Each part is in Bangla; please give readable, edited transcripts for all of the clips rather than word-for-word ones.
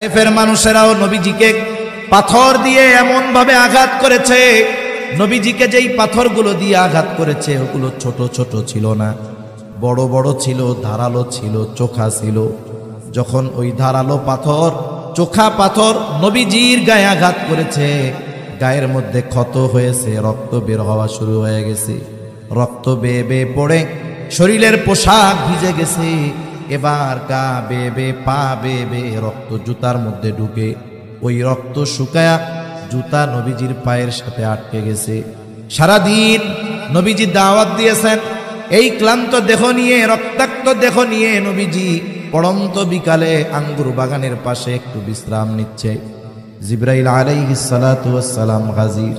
তায়েফের মানুষেরাও নবীজিকে পাথর দিয়ে এমন ভাবে আঘাত করেছে, নবীজিকে যেই পাথরগুলো দিয়ে আঘাত করেছে ওগুলো ছোট ছোট ছিল না, বড় বড় ছিল, ধারালো ছিল, চোখা ছিল। যখন ওই ধারালো পাথর, চোখা পাথর নবীজির গায়ে আঘাত করেছে, গায়ের মধ্যে ক্ষত হয়েছে, রক্ত বের হওয়া শুরু হয়ে গেছে। রক্ত বেয়ে বেয়ে পড়ে শরীরের পোশাক ভিজে গেছে। এবার গা বেয়ে বেয়ে, পা বেয়ে বেয়ে রক্ত জুতার মধ্যে ঢুকে ওই রক্ত শুকায়া জুতা নবীজির পায়ের সাথে আটকে গেছে। সারাদিন নবীজি দাওয়াত দিয়েছেন, এই ক্লান্ত দেহ নিয়ে, রক্তাক্ত দেহ নিয়ে নবীজি পড়ন্ত বিকালে আঙ্গুর বাগানের পাশে একটু বিশ্রাম নিচ্ছে। জিবরাইল আলাইহিস সালাতু ওয়াস সালাম হাজির,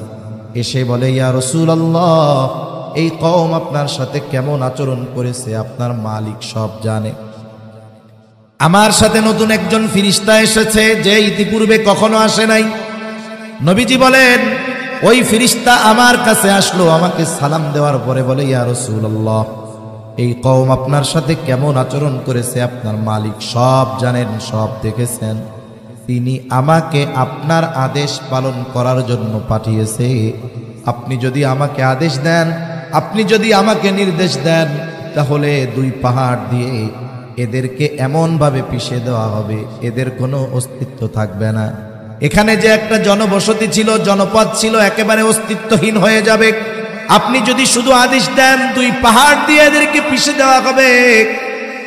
এসে বলে, ইয়া রাসূলুল্লাহ, এই কওম আপনার সাথে কেমন আচরণ করেছে আপনার মালিক সব জানে। আমার সাথে নতুন একজন ফেরেশতা এসেছে যে ইতিপূর্বে কখনো আসে নাই। নবীজি বলেন, ওই ফেরেশতা আমার কাছে আসলো, আমাকে সালাম দেওয়ার পরে বলে, ইয়া রাসূলুল্লাহ, এই কওম আপনার সাথে কেমন আচরণ করেছে আপনার মালিক সব জানেন, সব দেখেছেন। তিনি আমাকে আপনার আদেশ পালন করার জন্য পাঠিয়েছে। আপনি যদি আমাকে আদেশ দেন, আপনি যদি আমাকে নির্দেশ দেন, তাহলে দুই পাহাড় দিয়ে এদেরকে এমনভাবে পিষে দেওয়া হবে, এদের কোনো অস্তিত্ব থাকবে না। এখানে যে একটা জনবসতি ছিল, জনপদ ছিল, একেবারে অস্তিত্বহীন হয়ে যাবে। আপনি যদি শুধু আদেশ দেন, দুই পাহাড় দিয়ে এদেরকে পিষে দেওয়া হবে।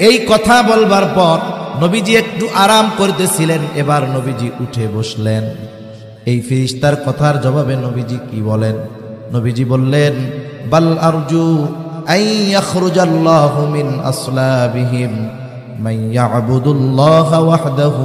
এই কথা বলবার পর নবীজি একটু আরাম করতেছিলেন, এবার নবীজি উঠে বসলেন। এই ফেরেশতার কথার জবাবে নবীজি কি বলেন? নবীজি বললেন, বাল আরজু আই ইয়াখরুজাল্লাহু মিন আসলাবিহিম মান ইয়াবুদুল্লাহ ওয়াহদাহু।